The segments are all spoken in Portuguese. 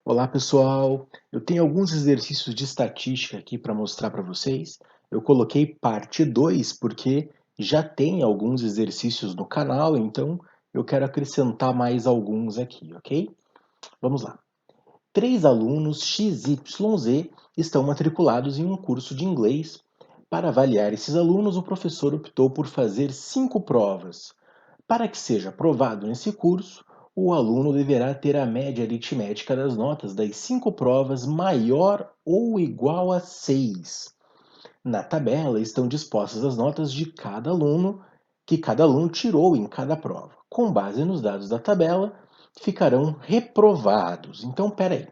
Olá, pessoal. Eu tenho alguns exercícios de estatística aqui para mostrar para vocês. Eu coloquei parte 2 porque já tem alguns exercícios no canal, então eu quero acrescentar mais alguns aqui, ok? Vamos lá. 3 alunos XYZ estão matriculados em um curso de inglês. Para avaliar esses alunos, o professor optou por fazer 5 provas. Para que seja aprovado nesse curso, o aluno deverá ter a média aritmética das notas das 5 provas maior ou igual a 6. Na tabela estão dispostas as notas de cada aluno que cada aluno tirou em cada prova. Com base nos dados da tabela, ficarão reprovados. Então, peraí.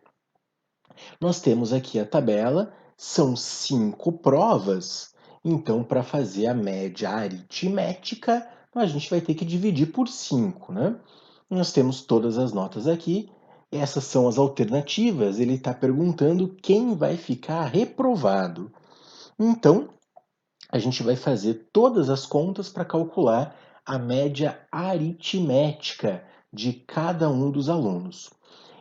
Nós temos aqui a tabela, são 5 provas. Então, para fazer a média aritmética, a gente vai ter que dividir por 5, né? Nós temos todas as notas aqui. Essas são as alternativas. Ele está perguntando quem vai ficar reprovado. Então, a gente vai fazer todas as contas para calcular a média aritmética de cada um dos alunos.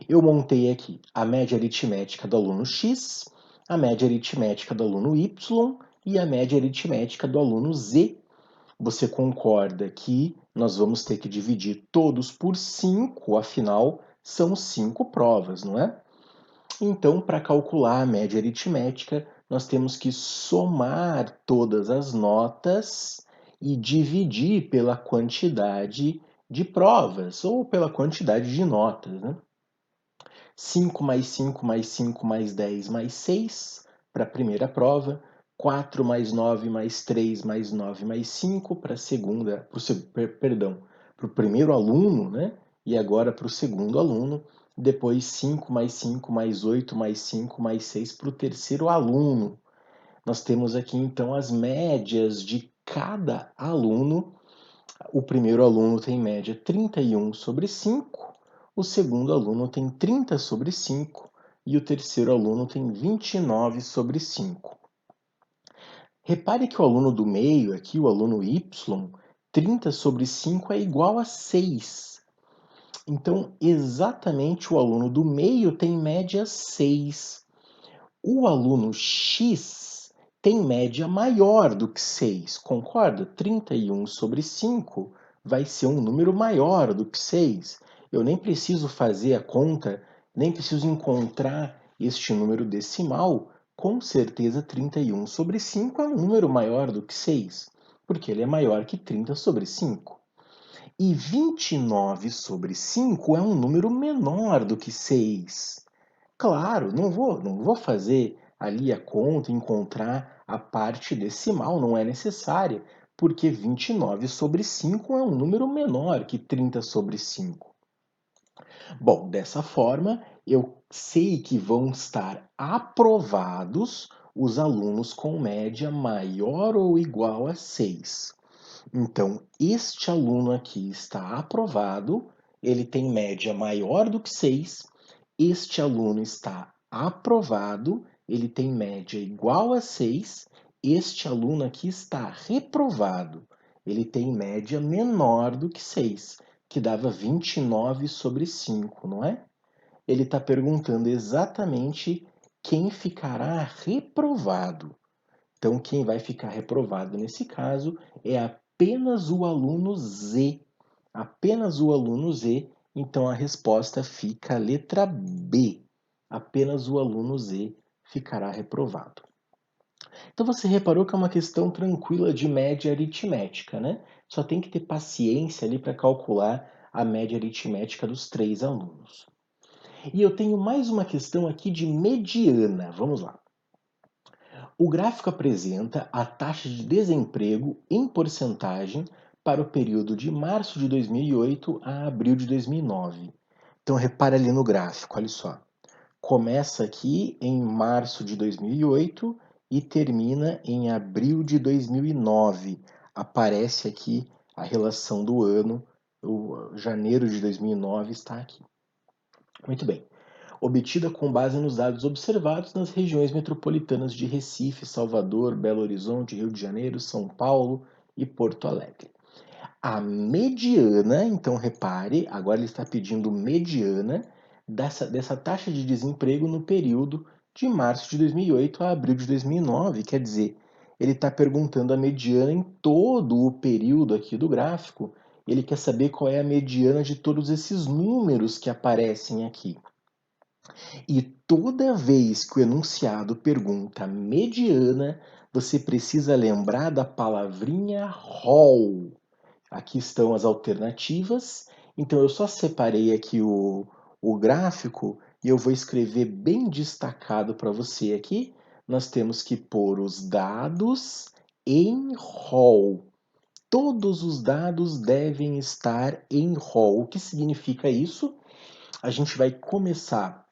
Eu montei aqui a média aritmética do aluno X, a média aritmética do aluno Y e a média aritmética do aluno Z. Você concorda que nós vamos ter que dividir todos por 5, afinal, são 5 provas, não é? Então, para calcular a média aritmética, nós temos que somar todas as notas e dividir pela quantidade de provas, ou pela quantidade de notas, né? 5 mais 5 mais 5 mais 10 mais 6 para a primeira prova, 4 mais 9 mais 3 mais 9 mais 5 para a segunda, para o primeiro aluno, né? E agora para o segundo aluno, depois 5 mais 5 mais 8 mais 5 mais 6 para o terceiro aluno. Nós temos aqui então as médias de cada aluno. O primeiro aluno tem média 31/5, o segundo aluno tem 30/5 e o terceiro aluno tem 29/5. Repare que o aluno do meio, aqui o aluno Y, 30/5 é igual a 6. Então, exatamente o aluno do meio tem média 6. O aluno X tem média maior do que 6, concorda? 31/5 vai ser um número maior do que 6. Eu nem preciso fazer a conta, nem preciso encontrar este número decimal. Com certeza, 31/5 é um número maior do que 6, porque ele é maior que 30/5. E 29/5 é um número menor do que 6. Claro, não vou fazer ali a conta e encontrar a parte decimal, não é necessária, porque 29/5 é um número menor que 30/5. Bom, dessa forma, eu sei que vão estar aprovados os alunos com média maior ou igual a 6. Então, este aluno aqui está aprovado, ele tem média maior do que 6. Este aluno está aprovado, ele tem média igual a 6. Este aluno aqui está reprovado, ele tem média menor do que 6, que dava 29/5, não é? Ele está perguntando exatamente quem ficará reprovado. Então, quem vai ficar reprovado nesse caso é apenas o aluno Z. Apenas o aluno Z. Então, a resposta fica a letra B. Apenas o aluno Z ficará reprovado. Então, você reparou que é uma questão tranquila de média aritmética, né? Só tem que ter paciência ali para calcular a média aritmética dos 3 alunos. E eu tenho mais uma questão aqui de mediana. Vamos lá. O gráfico apresenta a taxa de desemprego em porcentagem para o período de março de 2008 a abril de 2009. Então, repare ali no gráfico, olha só. Começa aqui em março de 2008 e termina em abril de 2009. Aparece aqui a relação do ano, o janeiro de 2009 está aqui. Muito bem. Obtida com base nos dados observados nas regiões metropolitanas de Recife, Salvador, Belo Horizonte, Rio de Janeiro, São Paulo e Porto Alegre. A mediana, então repare, agora ele está pedindo mediana dessa taxa de desemprego no período de março de 2008 a abril de 2009. Quer dizer, ele está perguntando a mediana em todo o período aqui do gráfico. Ele quer saber qual é a mediana de todos esses números que aparecem aqui. E toda vez que o enunciado pergunta mediana, você precisa lembrar da palavrinha ROL. Aqui estão as alternativas. Então, eu só separei aqui o gráfico e eu vou escrever bem destacado para você aqui. Nós temos que pôr os dados em ROL. Todos os dados devem estar em ROL. O que significa isso? A gente vai começar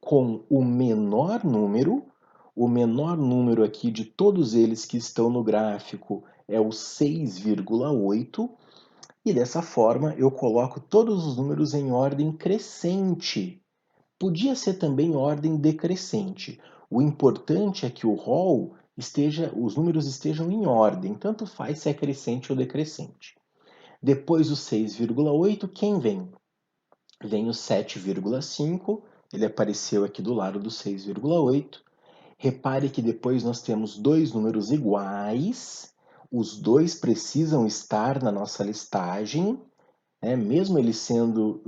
com o menor número aqui de todos eles que estão no gráfico é o 6,8, e dessa forma eu coloco todos os números em ordem crescente. Podia ser também ordem decrescente. O importante é que o ROL os números estejam em ordem, tanto faz se é crescente ou decrescente. Depois do 6,8, quem vem? Vem o 7,5, ele apareceu aqui do lado do 6,8. Repare que depois nós temos dois números iguais, os dois precisam estar na nossa listagem, né? Mesmo eles sendo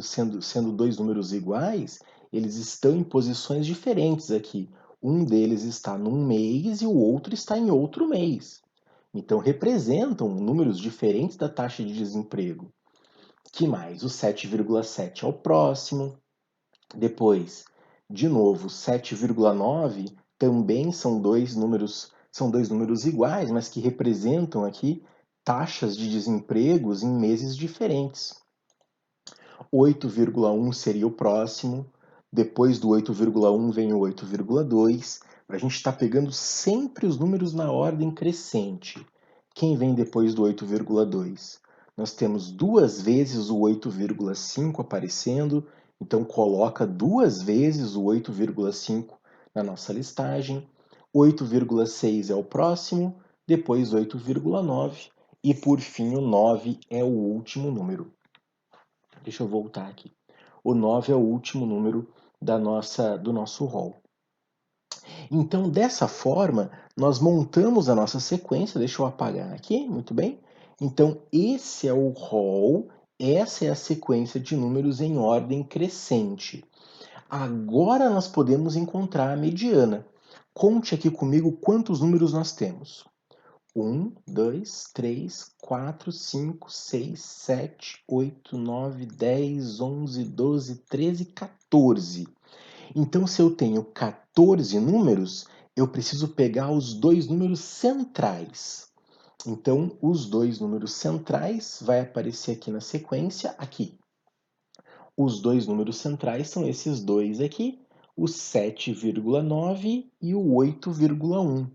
dois números iguais, eles estão em posições diferentes aqui. Um deles está num mês e o outro está em outro mês. Então representam números diferentes da taxa de desemprego. Que mais? O 7,7 é o próximo. Depois, de novo, 7,9 também são dois números iguais, mas que representam aqui taxas de desempregos em meses diferentes. 8,1 seria o próximo. Depois do 8,1 vem o 8,2. A gente está pegando sempre os números na ordem crescente. Quem vem depois do 8,2? Nós temos duas vezes o 8,5 aparecendo, então coloca duas vezes o 8,5 na nossa listagem. 8,6 é o próximo, depois 8,9 e por fim o 9 é o último número. Deixa eu voltar aqui. O 9 é o último número do nosso rol. Então, dessa forma, nós montamos a nossa sequência. Deixa eu apagar aqui, muito bem. Então, esse é o rol, essa é a sequência de números em ordem crescente. Agora nós podemos encontrar a mediana. Conte aqui comigo quantos números nós temos. 1, 2, 3, 4, 5, 6, 7, 8, 9, 10, 11, 12, 13, 14. Então, se eu tenho 14 números, eu preciso pegar os dois números centrais. Então, os dois números centrais vai aparecer aqui na sequência, aqui. Os dois números centrais são esses dois aqui, o 7,9 e o 8,1.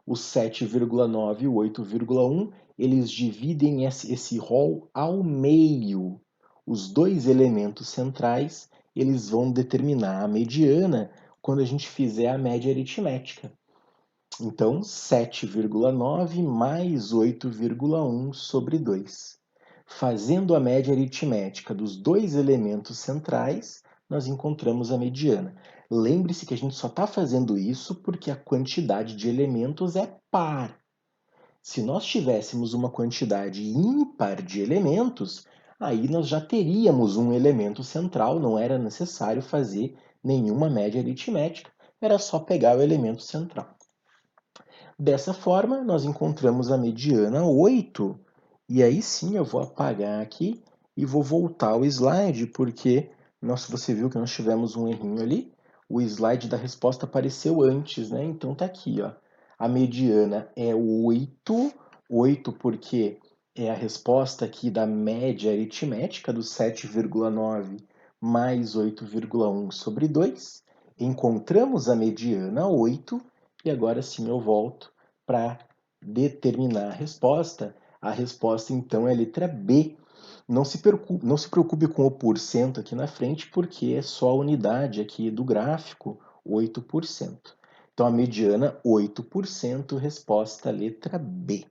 O 7,9 e o 8,1, eles dividem esse rol ao meio. Os dois elementos centrais, eles vão determinar a mediana quando a gente fizer a média aritmética. Então, 7,9 mais 8,1 sobre 2. Fazendo a média aritmética dos dois elementos centrais, nós encontramos a mediana. Lembre-se que a gente só está fazendo isso porque a quantidade de elementos é par. Se nós tivéssemos uma quantidade ímpar de elementos, aí nós já teríamos um elemento central, não era necessário fazer nenhuma média aritmética, era só pegar o elemento central. Dessa forma, nós encontramos a mediana 8, e aí sim eu vou apagar aqui e vou voltar ao slide, porque você viu que nós tivemos um errinho ali, o slide da resposta apareceu antes, né? Então tá aqui, ó. A mediana é 8, 8 porque é a resposta aqui da média aritmética do 7,9 mais 8,1 sobre 2. Encontramos a mediana 8, e agora sim eu volto para determinar a resposta. A resposta então é a letra B. Não se preocupe com o porcento aqui na frente, porque é só a unidade aqui do gráfico, 8%. Então a mediana, 8%, resposta letra B.